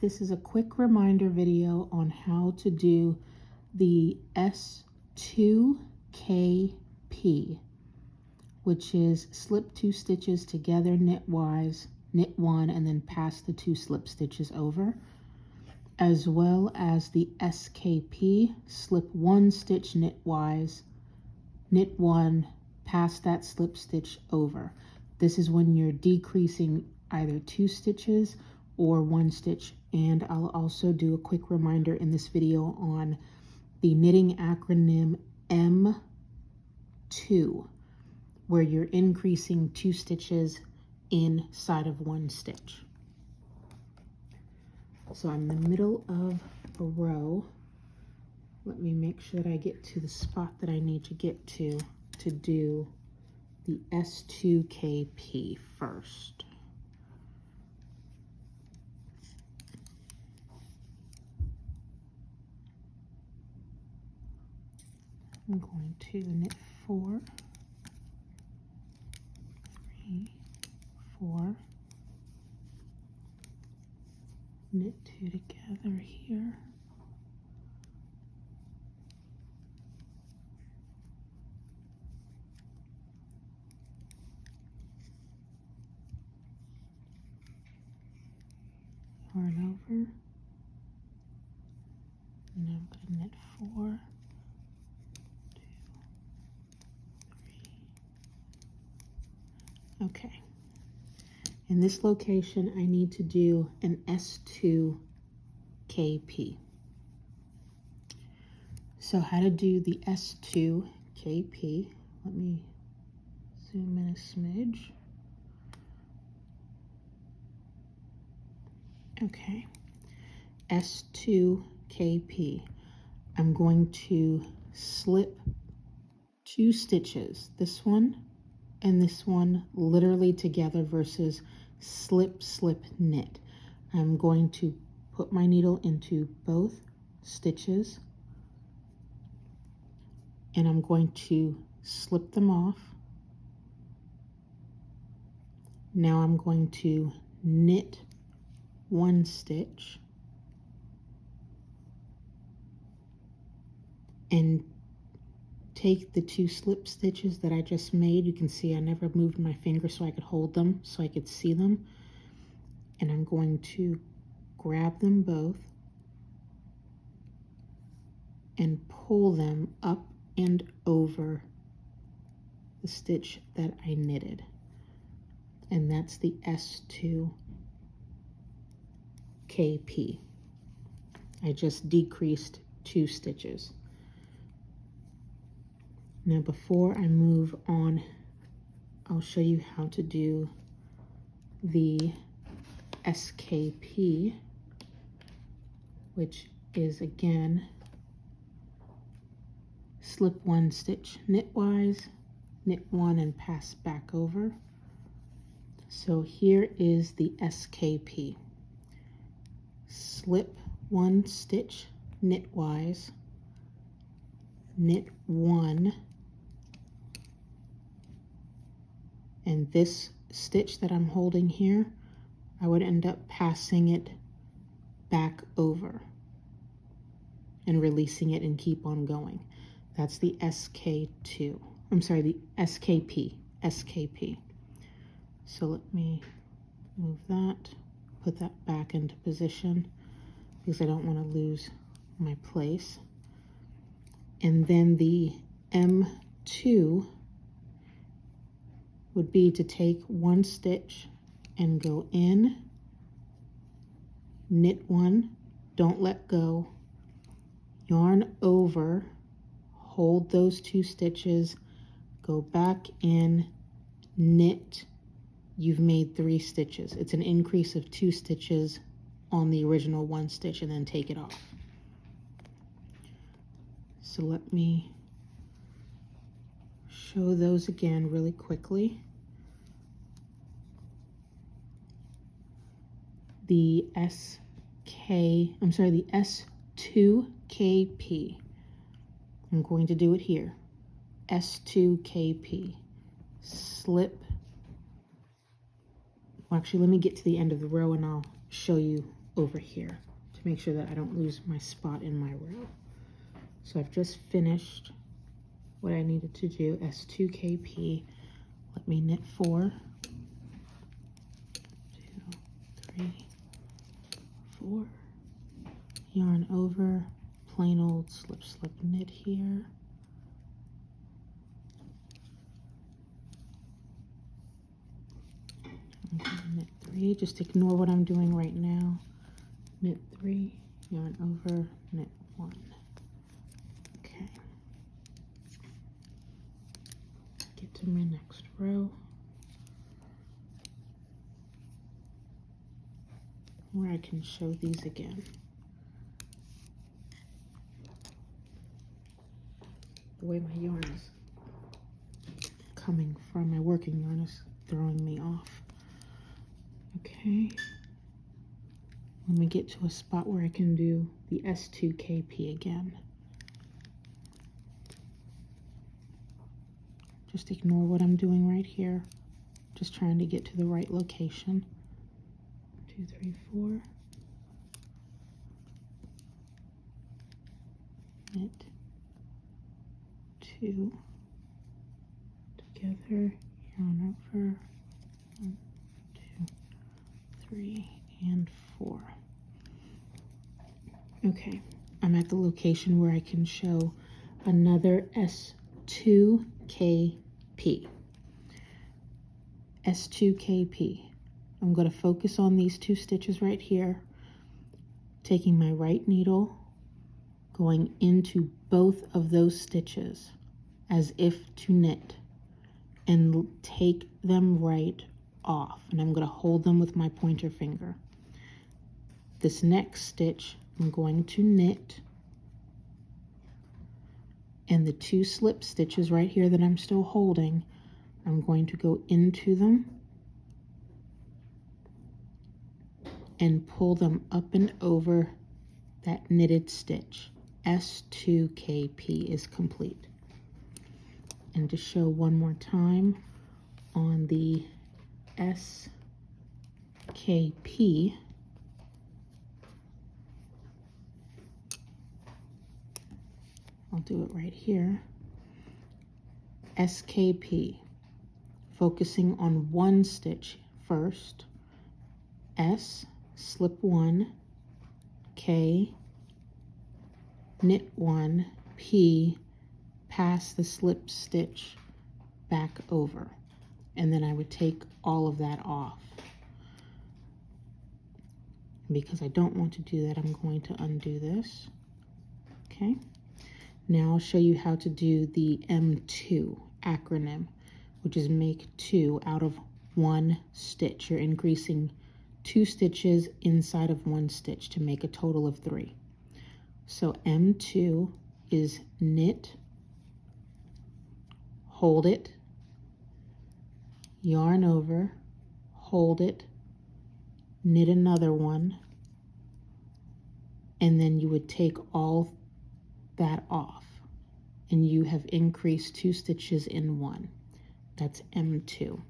this is a quick reminder video on how to do the S2KP, which is slip 2 stitches together knitwise, knit 1, and then pass the 2 slip stitches over, as well as the SKP, slip 1 stitch knitwise, knit 1, pass that slip stitch over. This is when you're decreasing either 2 stitches or 1 stitch. And I'll also do a quick reminder in this video on the knitting acronym M2, where you're increasing 2 stitches inside of 1 stitch. So I'm in the middle of a row. Let me make sure that I get to the spot that I need to get to do the S2KP first. I'm going to knit 4, 3, 4, knit 2 together here, yarn over, and I'm going to knit 4, 2, 3. Okay. In this location, I need to do an S2KP. So how to do the S2KP? Let me zoom in a smidge. Okay, S2KP. I'm going to slip 2 stitches, this one and this one, literally together versus slip, slip, knit. I'm going to put my needle into both stitches and I'm going to slip them off. Now I'm going to knit 1 stitch and take the 2 slip stitches that I just made. You can see I never moved my finger so I could hold them, so I could see them. And I'm going to grab them both and pull them up and over the stitch that I knitted. And that's the S2KP. I just decreased 2 stitches. Now before I move on, I'll show you how to do the SKP, which is again slip 1 stitch knitwise, knit 1 and pass back over. So here is the SKP. Slip 1 stitch knitwise, knit 1, and this stitch that I'm holding here, I would end up passing it back over and releasing it and keep on going. That's the SKP. So let me move that, put that back into position because I don't want to lose my place. And then the M2 would be to take 1 stitch and go in, knit 1, don't let go, yarn over, hold those 2 stitches, go back in, knit. You've made 3 stitches. It's an increase of 2 stitches on the original 1 stitch, and then take it off. So let me show those again really quickly. The S2KP. I'm going to do it here. S2KP. Slip. Well, actually, let me get to the end of the row and I'll show you over here to make sure that I don't lose my spot in my row. So I've just finished what I needed to do, S2KP. Let me knit 4, 2, 3, 4, yarn over, plain old slip slip knit here. I'm going to knit 3, just ignore what I'm doing right now. Knit 3, yarn over, knit 1. Okay. Get to my next row, where I can show these again. The way my yarn is coming from my working yarn is throwing me off. Okay. When we get to a spot where I can do the S2KP again, just ignore what I'm doing right here. Just trying to get to the right location. 2, 3, 4. Knit 2 together, yarn over, 1, 2, 3, and 4. Okay, I'm at the location where I can show another S2KP. S2KP. I'm going to focus on these 2 stitches right here, taking my right needle, going into both of those stitches as if to knit, and take them right off. And I'm going to hold them with my pointer finger. This next stitch, I'm going to knit, and the 2 slip stitches right here that I'm still holding, I'm going to go into them and pull them up and over that knitted stitch. S2KP is complete. And to show one more time on the SKP, I'll do it right here. SKP, focusing on 1 stitch first. S, slip 1, K, knit 1, P, pass the slip stitch back over. And then I would take all of that off. Because I don't want to do that, I'm going to undo this. Okay. Now I'll show you how to do the M2 acronym, which is make 2 out of 1 stitch. You're increasing 2 stitches inside of 1 stitch to make a total of 3. So M2 is knit, hold it, yarn over, hold it, knit another one, and then you would take all that off, and you have increased 2 stitches in 1. That's M2.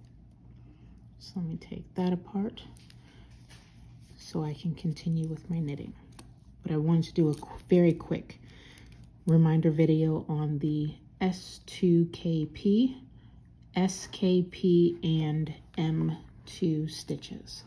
So let me take that apart so I can continue with my knitting. But I wanted to do a very quick reminder video on the S2KP, SKP, and M2 stitches.